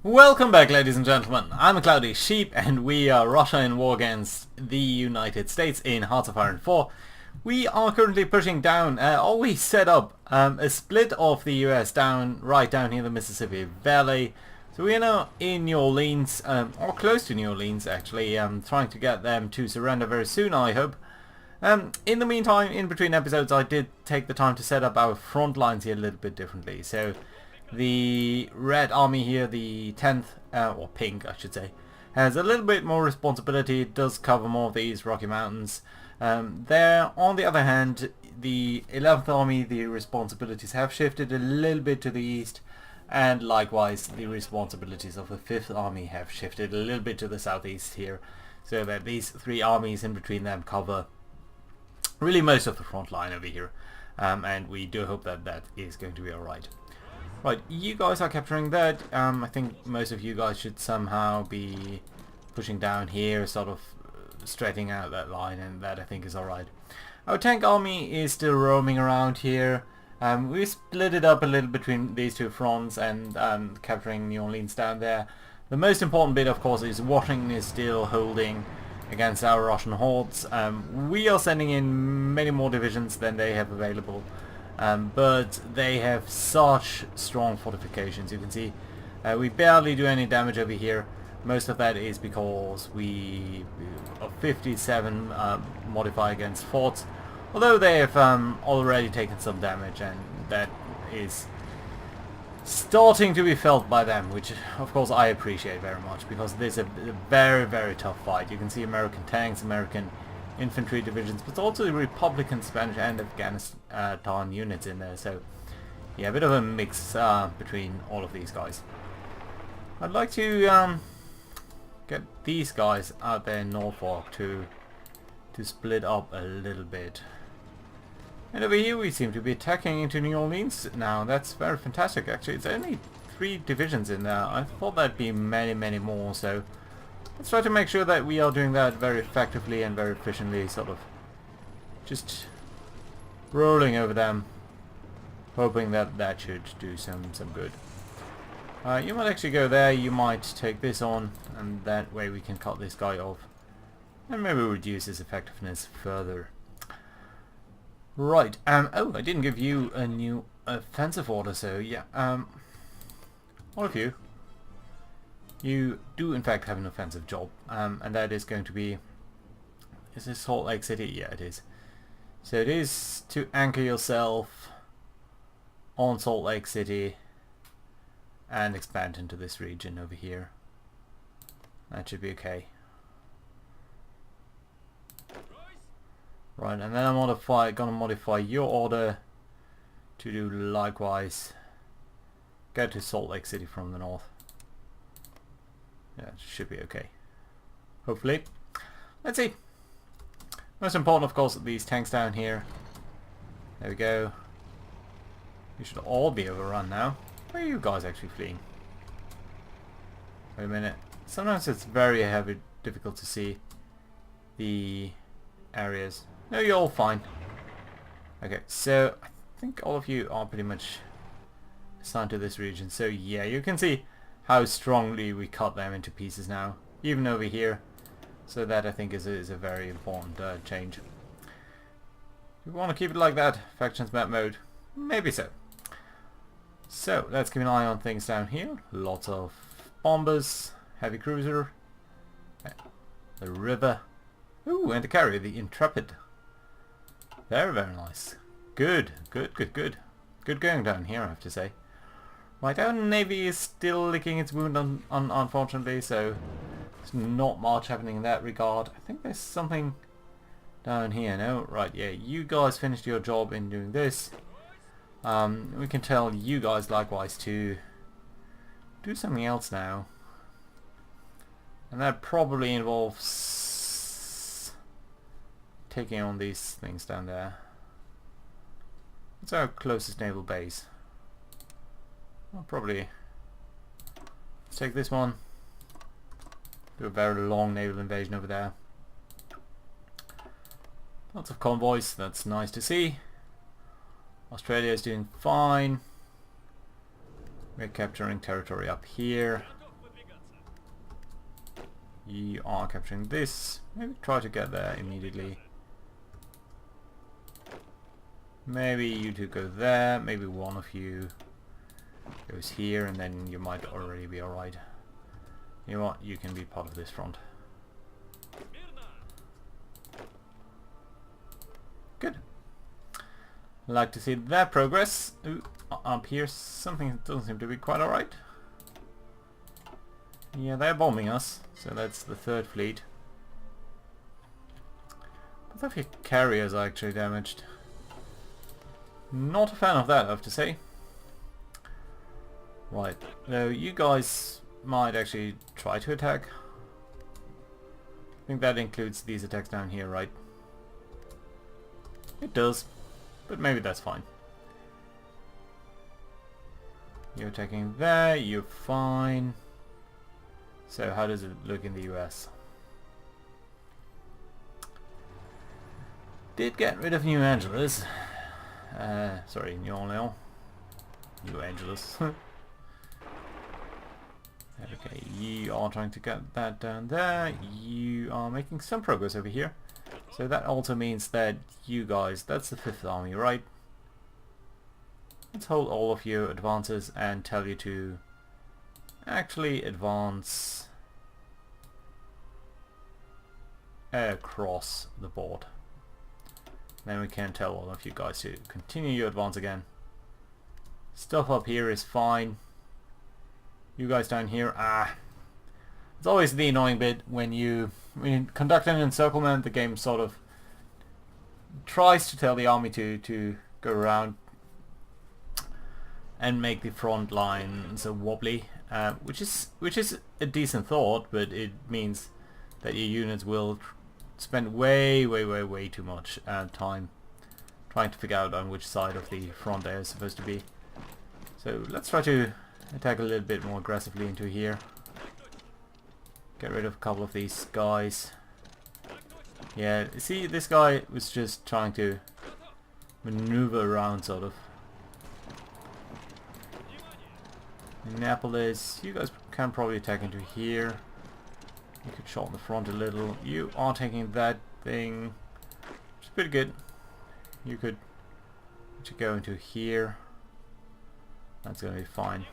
Welcome back, ladies and gentlemen. I'm a Cloudy Sheep and we are Russia in war against the United States in Hearts of Iron 4. We are currently pushing down, we set up a split of the US right down here in the Mississippi Valley. So we are now in New Orleans, or close to New Orleans actually, trying to get them to surrender very soon, I hope. In the meantime, in between episodes, I did take the time to set up our front lines here a little bit differently. So the Red Army here, the 10th, or Pink I should say, has a little bit more responsibility. It does cover more of these Rocky Mountains. There, on the other hand, the 11th Army, the responsibilities have shifted a little bit to the east, and likewise the responsibilities of the 5th Army have shifted a little bit to the southeast here, so that these three armies in between them cover really most of the front line over here, and we do hope that that is going to be alright. Right, you guys are capturing that. I think most of you guys should somehow be pushing down here, sort of straightening out that line, and that I think is alright. Our tank army is still roaming around here. We split it up a little between these two fronts and capturing New Orleans down there. The most important bit, of course, is Washington is still holding against our Russian hordes. We are sending in many more divisions than they have available. But they have such strong fortifications. You can see we barely do any damage over here. Most of that is because we are 57 modify against forts, although they have already taken some damage, and that is starting to be felt by them, which of course I appreciate very much, because this is a very, very tough fight. You can see American tanks, American infantry divisions, but also the Republican, Spanish and Afghanistan units in there, so yeah, a bit of a mix between all of these guys. I'd like to get these guys out there in Norfolk to split up a little bit. And over here we seem to be attacking into New Orleans now. That's very fantastic. Actually, it's only 3 divisions in there. I thought there'd be many, many more, so let's try to make sure that we are doing that very effectively and very efficiently, sort of just rolling over them, hoping that that should do some good. You might actually go there, you might take this on, and that way we can cut this guy off and maybe reduce his effectiveness further. Right, oh, I didn't give you a new offensive order, so yeah, all of you, you do in fact have an offensive job, and that is going to be, is this Salt Lake City? Yeah, it is. So it is to anchor yourself on Salt Lake City and expand into this region over here. That should be okay. Right, and then I'm gonna modify your order to do likewise. Go to Salt Lake City from the north. Yeah, it should be okay. Hopefully. Let's see. Most important, of course, these tanks down here. There we go. You should all be overrun now. Where are you guys actually fleeing? Wait a minute. Sometimes it's very difficult to see the areas. No, you're all fine. Okay, so I think all of you are pretty much assigned to this region. So yeah, you can see how strongly we cut them into pieces now, even over here. So that I think is a very important change. Do we want to keep it like that? Factions map mode? Maybe so. So let's keep an eye on things down here. Lots of bombers, heavy cruiser, the river. Ooh, and the carrier, the Intrepid. Very, very nice. Good going down here, I have to say. Right, our navy is still licking its wound, unfortunately, so there's not much happening in that regard. I think there's something down here, no? Right, yeah, you guys finished your job in doing this. We can tell you guys likewise to do something else now. And that probably involves taking on these things down there. What's our closest naval base? Well, probably let's take this one. Do a very long naval invasion over there. Lots of convoys, that's nice to see. Australia is doing fine. We're capturing territory up here. You are capturing this. Maybe try to get there immediately. Maybe you two go there. Maybe one of you goes here, and then you might already be alright. You know what? You can be part of this front. Good. Like to see that progress. Ooh, up here something doesn't seem to be quite alright. Yeah, they're bombing us, so that's the third fleet. Both of your carriers are actually damaged. Not a fan of that, I have to say. Right, so you guys might actually try to attack. I think that includes these attacks down here, right? It does, but maybe that's fine. You're attacking there, you're fine. So how does it look in the US? Did get rid of New Angeles. Sorry, New Orleans. New Angeles. Okay, you are trying to get that down there. You are making some progress over here. So that also means that you guys, that's the 5th Army, right? Let's hold all of your advances and tell you to actually advance across the board. Then we can tell all of you guys to continue your advance again. Stuff up here is fine. You guys down here, it's always the annoying bit when you conduct an encirclement. The game sort of tries to tell the army to go around and make the front line so wobbly, which is a decent thought, but it means that your units will spend way too much time trying to figure out on which side of the front they are supposed to be. So let's try to attack a little bit more aggressively into here. Get rid of a couple of these guys. Yeah, see, this guy was just trying to maneuver around, sort of. Annapolis, you guys can probably attack into here. You could shorten the front a little. You are taking that thing, which is pretty good. You could go into here. That's going to be fine.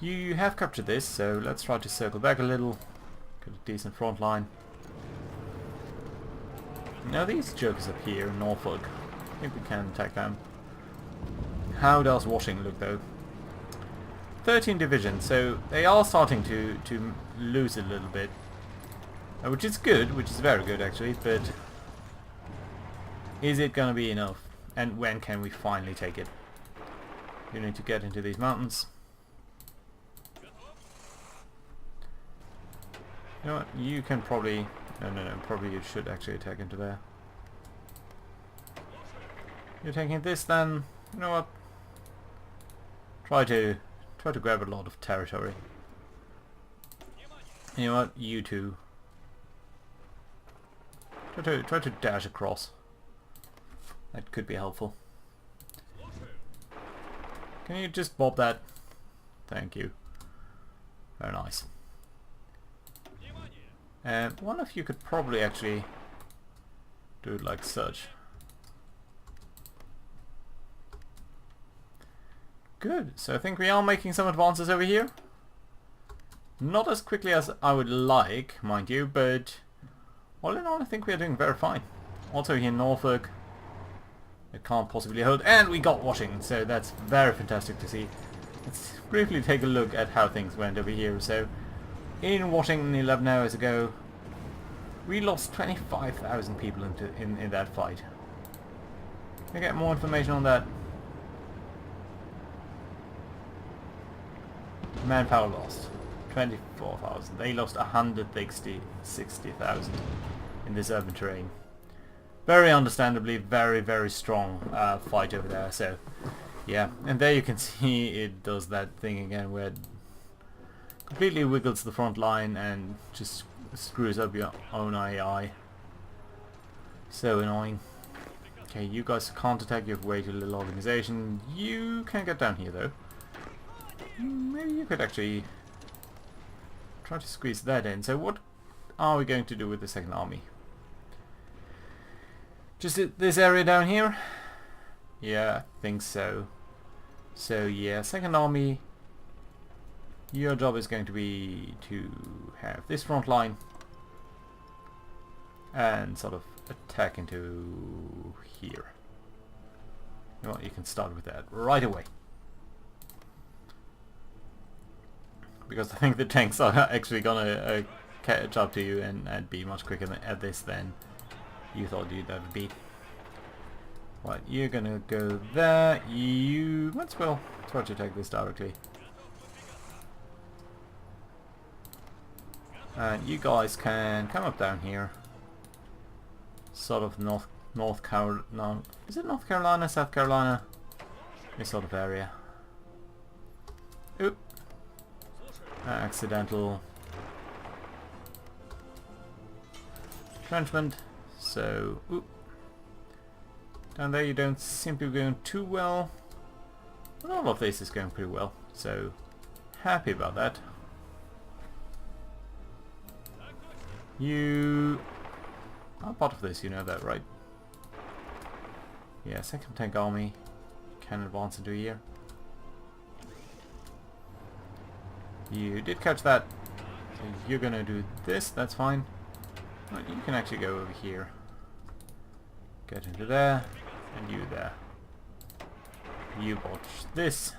You have captured this, so let's try to circle back a little. Get a decent front line. Now these jokers up here in Norfolk, I think we can attack them. How does Washington look though? 13 divisions, so they are starting to lose a little bit. Which is good, which is very good actually, but is it going to be enough? And when can we finally take it? You need to get into these mountains. You know what, you can probably... No, probably you should actually attack into there. You're taking this then, you know what? Try to grab a lot of territory. You know what, you two. Try to dash across. That could be helpful. Can you just bob that? Thank you. Very nice. And one of you could probably actually do it like such. Good. So I think we are making some advances over here. Not as quickly as I would like, mind you, but all in all I think we are doing very fine. Also here in Norfolk, it can't possibly hold, and we got Washington, so that's very fantastic to see. Let's briefly take a look at how things went over here. So in Washington 11 hours ago, we lost 25,000 people in that fight. Can I get more information on that? Manpower lost 24,000. They lost 160,000 in this urban terrain. Very understandably, very strong fight over there. So yeah, and there you can see it does that thing again where it completely wiggles the front line and just screws up your own AI. So annoying. Okay, you guys can't attack, you have way too little organization. You can get down here though. Maybe you could actually try to squeeze that in. So what are we going to do with the second army? Just this area down here? Yeah, I think so. So yeah, second army, your job is going to be to have this front line and sort of attack into here. You know what, you can start with that right away. Because I think the tanks are actually gonna catch up to you and be much quicker at this than you thought you'd ever be. Right, you're gonna go there. You might as well try to take this directly. And you guys can come up down here. Sort of North Carolina. Is it North Carolina, South Carolina? This sort of area. Oop. Accidental entrenchment. So, oop. Down there you don't seem to be going too well. But all of this is going pretty well. So, happy about that. You are part of this, you know that, right? Yeah, second tank army can advance into here. You did catch that. So you're gonna do this, that's fine. Well, you can actually go over here. Get into there, and you there. You watch this.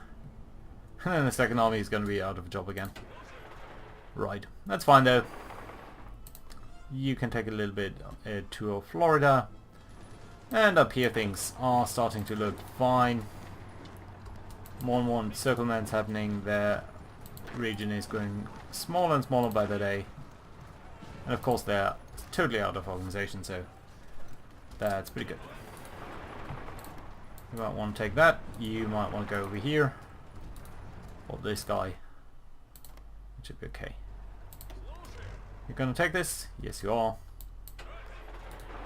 And then the second army is gonna be out of a job again. Right, that's fine though. You can take a little bit to Florida. And up here things are starting to look fine. More and more encirclements happening. Their region is growing smaller and smaller by the day. And of course they're totally out of organization, so that's pretty good. You might want to take that. You might want to go over here. Or this guy. It should be okay. You're gonna take this? Yes you are.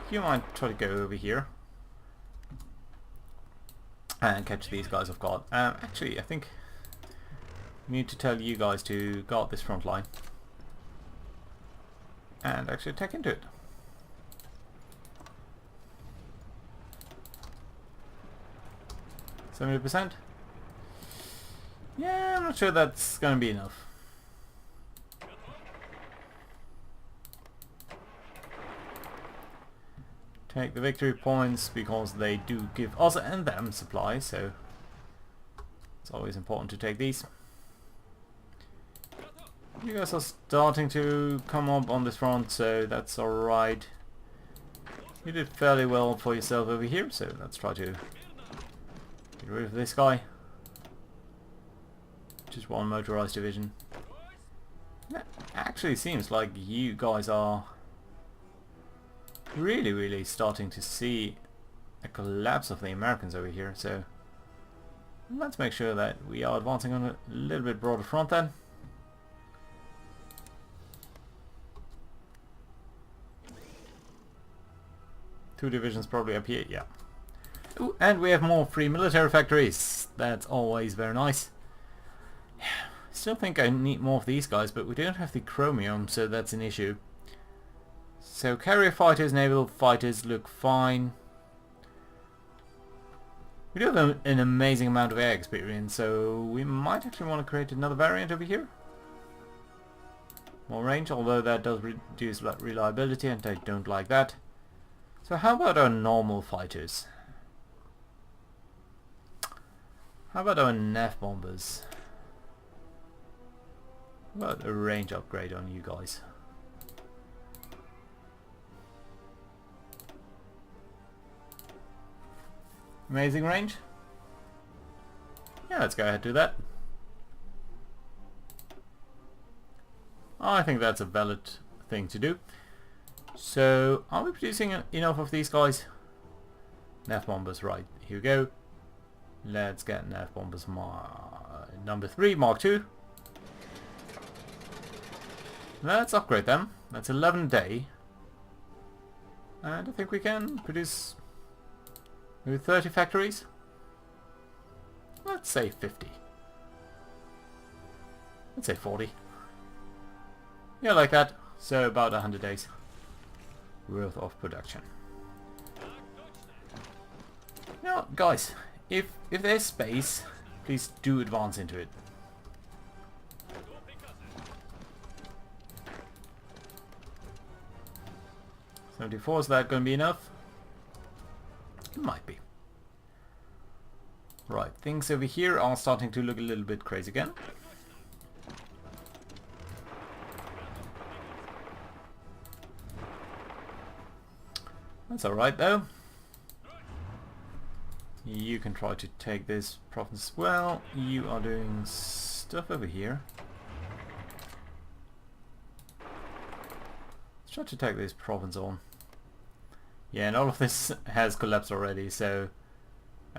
You might try to go over here and catch these guys off guard. Actually, I think we need to tell you guys to guard this front line and actually attack into it. %? Yeah, I'm not sure that's gonna be enough. Take the victory points because they do give us and them supplies, so it's always important to take these. You guys are starting to come up on this front, so that's alright. You did fairly well for yourself over here, so let's try to get rid of this guy. Just one motorized division. It actually seems like you guys are really starting to see a collapse of the Americans over here, so let's make sure that we are advancing on a little bit broader front then. Two divisions probably up here, yeah. Ooh, and we have more free military factories. That's always very nice. Still think I need more of these guys, but we don't have the chromium, so that's an issue. So carrier fighters, naval fighters look fine. We do have an amazing amount of air experience, so we might actually want to create another variant over here. More range, although that does reduce reliability and I don't like that. So how about our normal fighters? How about our nav bombers? How about a range upgrade on you guys? Amazing range? Yeah, let's go ahead and do that. I think that's a valid thing to do. So, are we producing enough of these guys? Nav bombers, right. Here we go. Let's get nav bombers number 3, Mark II. Let's upgrade them. That's 11 a day. And I think we can produce maybe 30 factories. Let's say 50. Let's say 40. Yeah, like that. So about 100 days worth of production. Now, guys, if there's space, please do advance into it. $74, is that going to be enough? It might be. Right, things over here are starting to look a little bit crazy again. That's alright though. You can try to take this province as well. You are doing stuff over here. Let's try to take this province on. Yeah, and all of this has collapsed already, so...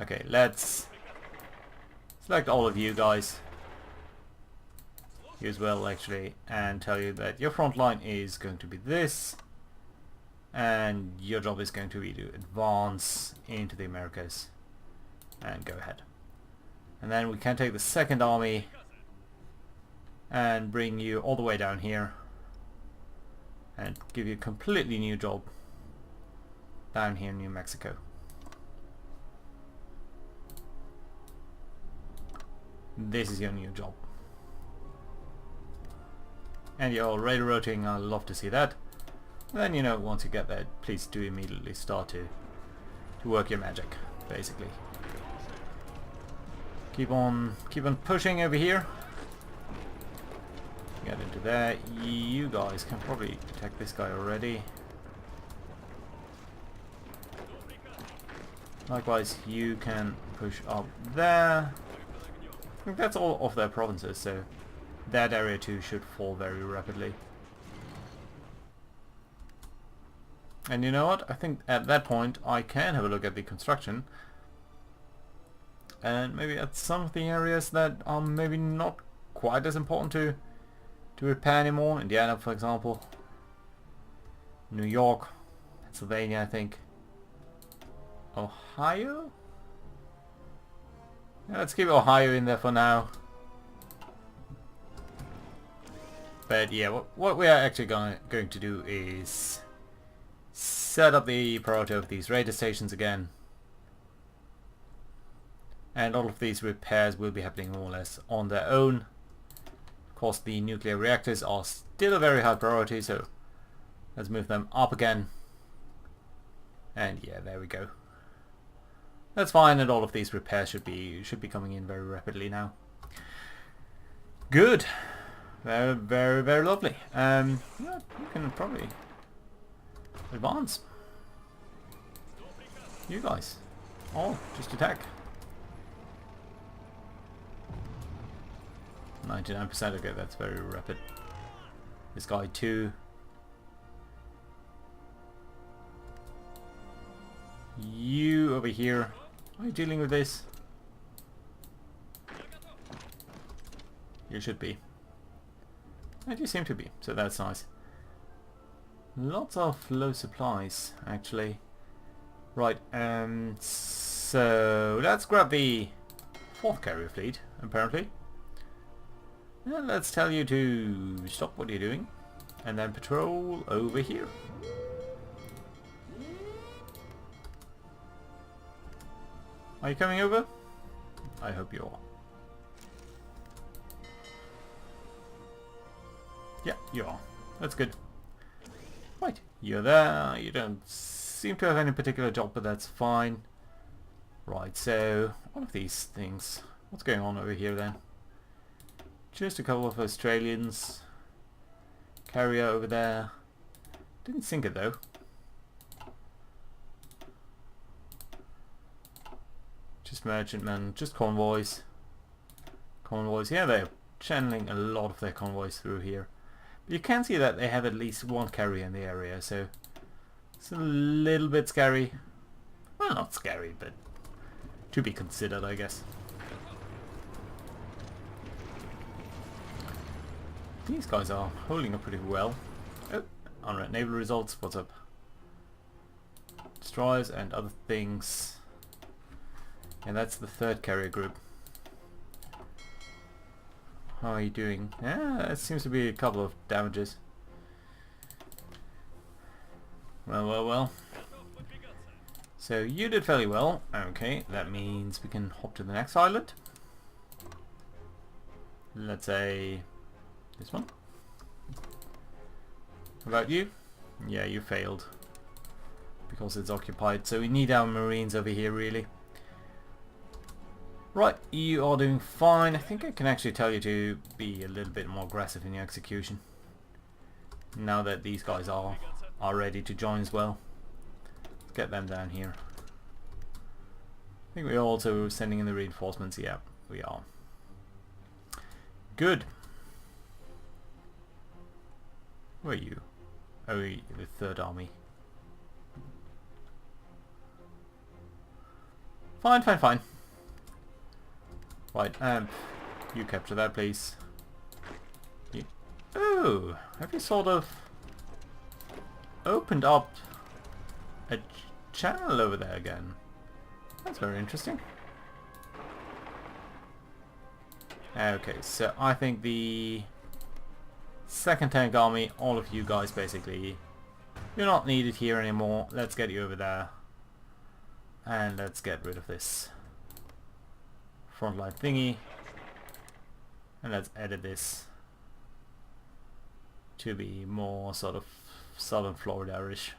Okay, let's select all of you guys. You as well, actually, and tell you that your front line is going to be this. And your job is going to be to advance into the Americas. And go ahead. And then we can take the second army and bring you all the way down here. And give you a completely new job down here in New Mexico. This is your new job. And you're already rotating, I'd love to see that. And then, you know, once you get there, please do immediately start to work your magic, basically. Keep on pushing over here. Get into there. You guys can probably attack this guy already. Likewise, you can push up there. I think that's all of their provinces, so that area too should fall very rapidly. And you know what? I think at that point I can have a look at the construction. And maybe at some of the areas that are maybe not quite as important to repair anymore. Indiana, for example. New York. Pennsylvania, I think. Ohio? Yeah, let's keep Ohio in there for now. But yeah, what we are actually going to do is set up the priority of these radar stations again. And all of these repairs will be happening more or less on their own. Of course, the nuclear reactors are still a very high priority, so let's move them up again. And yeah, there we go. That's fine, and all of these repairs should be coming in very rapidly now. Good. Very, very, very lovely. Yeah, you can probably advance. You guys. Oh, just attack. 99%, okay, that's very rapid. This guy too. You over here. Are you dealing with this? You should be. And you seem to be, so that's nice. Lots of low supplies, actually. Right, so let's grab the 4th carrier fleet, apparently. And let's tell you to stop what you're doing and then patrol over here. Are you coming over? I hope you are. Yeah, you are. That's good. Right, you're there. You don't seem to have any particular job, but that's fine. Right, so all of these things. What's going on over here then? Just a couple of Australians. Carrier over there. Didn't sink it though. Just merchantmen, just convoys. Convoys, yeah, they're channeling a lot of their convoys through here. But you can see that they have at least one carrier in the area, so it's a little bit scary. Well, not scary, but to be considered, I guess. These guys are holding up pretty well. Oh, unread naval results, what's up? Destroyers and other things. And that's the 3rd carrier group. How are you doing? Yeah, it seems to be a couple of damages. Well, well, well. So you did fairly well. Okay, that means we can hop to the next island. Let's say this one. How about you? Yeah, you failed. Because it's occupied. So we need our marines over here really. Right, you are doing fine. I think I can actually tell you to be a little bit more aggressive in your execution. Now that these guys are ready to join as well. Let's get them down here. I think we're also sending in the reinforcements. Yeah, we are. Good. Where are you? Oh, the Third Army. Fine, fine, fine. Right, you capture that, please. You. Oh, have you sort of opened up a channel over there again? That's very interesting. Okay, so I think the second tank army, all of you guys basically, you're not needed here anymore. Let's get you over there. And let's get rid of this frontline thingy. And let's edit this to be more sort of southern Florida-ish.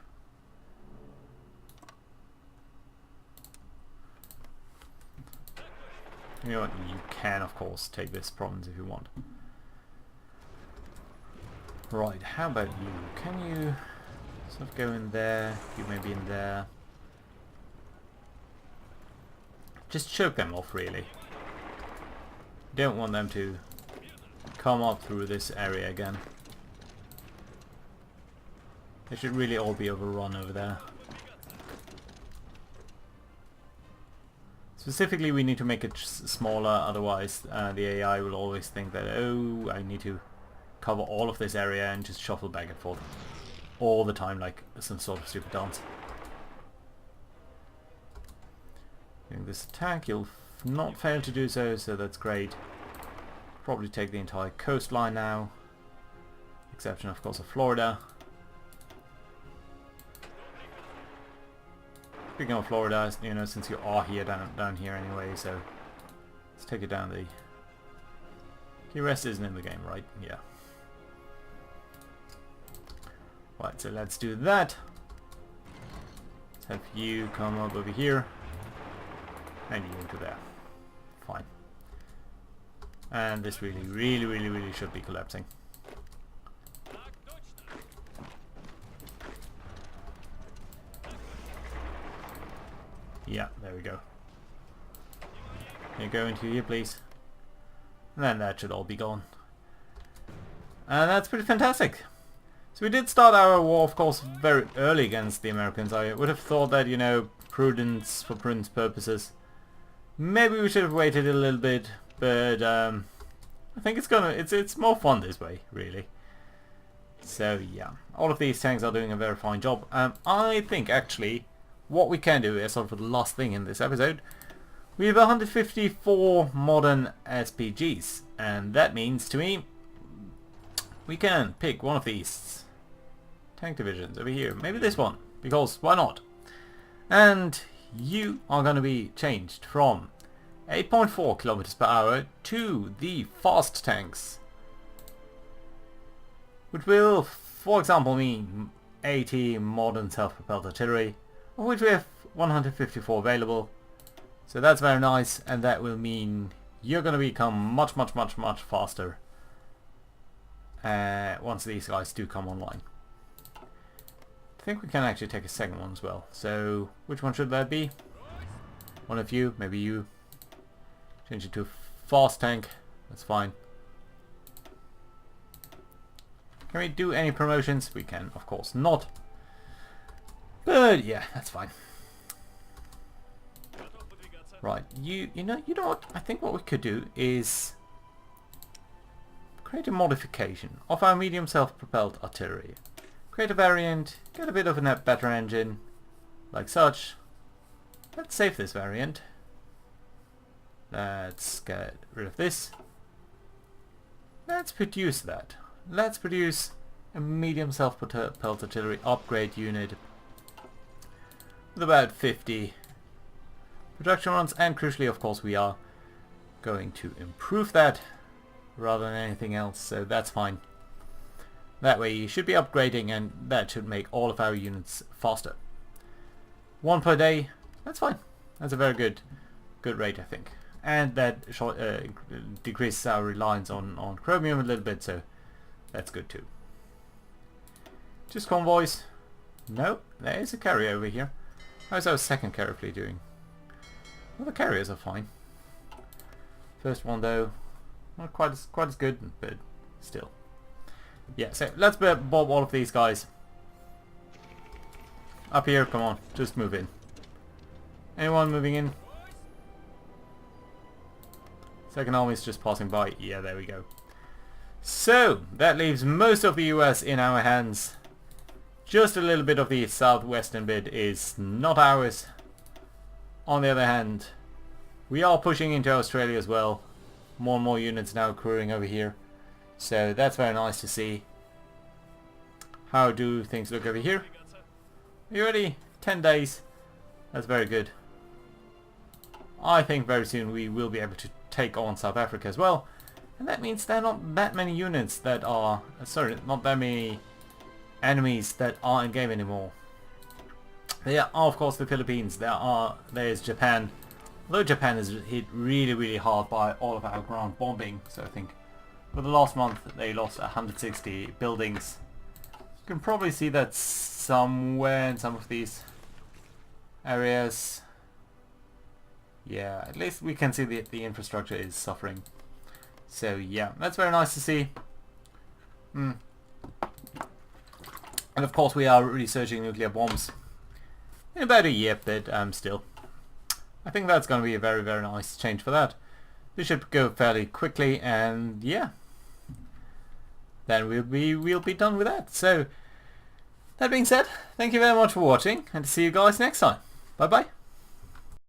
You know what, you can of course take this province if you want. Right, how about you? Can you sort of go in there? You may be in there. Just choke them off really. Don't want them to come up through this area again. They should really all be overrun over there. Specifically we need to make it smaller, otherwise the AI will always think that, oh, I need to cover all of this area and just shuffle back and forth all the time like some sort of stupid dance. Doing this attack, you'll not fail to do so, so that's great. Probably take the entire coastline now. Exception of course of Florida. Speaking of Florida, you know, since you are here down here anyway, so let's take it down the... Key West isn't in the game, right? Yeah. Right, so let's do that. Let's have you come up over here. And you into there. Fine. And this really should be collapsing. Yeah, there we go. Can you go into here, please? And then that should all be gone. And that's pretty fantastic. So we did start our war, of course, very early against the Americans. I would have thought that, you know, prudence for prudence purposes, maybe we should have waited a little bit, but I think it's more fun this way, really. So yeah, all of these tanks are doing a very fine job. I think actually what we can do is sort of the last thing in this episode. We have 154 modern SPGs, and that means to me we can pick one of these tank divisions over here, maybe this one, because why not? And you are going to be changed from 8.4 kilometers per hour to the fast tanks, which will, for example, mean 80 modern self-propelled artillery, of which we have 154 available. So that's very nice, and that will mean you're going to become much faster once these guys do come online. I think we can actually take a second one as well. So which one should that be? One of you, maybe you. Change it to fast tank. That's fine. Can we do any promotions? We can, of course not. But yeah, that's fine. Right, you know what? I think what we could do is create a modification of our medium self-propelled artillery. Create a variant, get a bit of a better engine, like such. Let's save this variant. Let's get rid of this. Let's produce that. Let's produce a medium self-propelled artillery upgrade unit with about 50 production runs, and crucially of course we are going to improve that rather than anything else, so that's fine. That way you should be upgrading, and that should make all of our units faster. 1 per day, that's fine. That's a very good rate, I think. And that decreases our reliance on chromium a little bit, so that's good too. Just convoys. No, there is a carrier over here. How's our second carrier fleet doing? Well, the carriers are fine. First one though, not quite as good, but still. Yeah, so let's bob all of these guys. Up here, come on, just move in. Anyone moving in? Second army is just passing by. Yeah, there we go. So, that leaves most of the US in our hands. Just a little bit of the southwestern bit is not ours. On the other hand, we are pushing into Australia as well. More and more units now accruing over here. So that's very nice to see. How do things look over here? Are you ready? 10 days. That's very good. I think very soon we will be able to take on South Africa as well. And that means there are not that many units that are... sorry, not that many enemies that are in game anymore. There are of course the Philippines. There's Japan. Although Japan is hit really hard by all of our ground bombing. So I think for the last month they lost 160 buildings. You can probably see that somewhere in some of these areas. Yeah, at least we can see that the infrastructure is suffering. So yeah, that's very nice to see. And of course we are researching nuclear bombs in about a year, but still. I think that's going to be a very nice change for that. This should go fairly quickly, and yeah. Then we'll be done with that. So that being said, thank you very much for watching, and see you guys next time. Bye bye.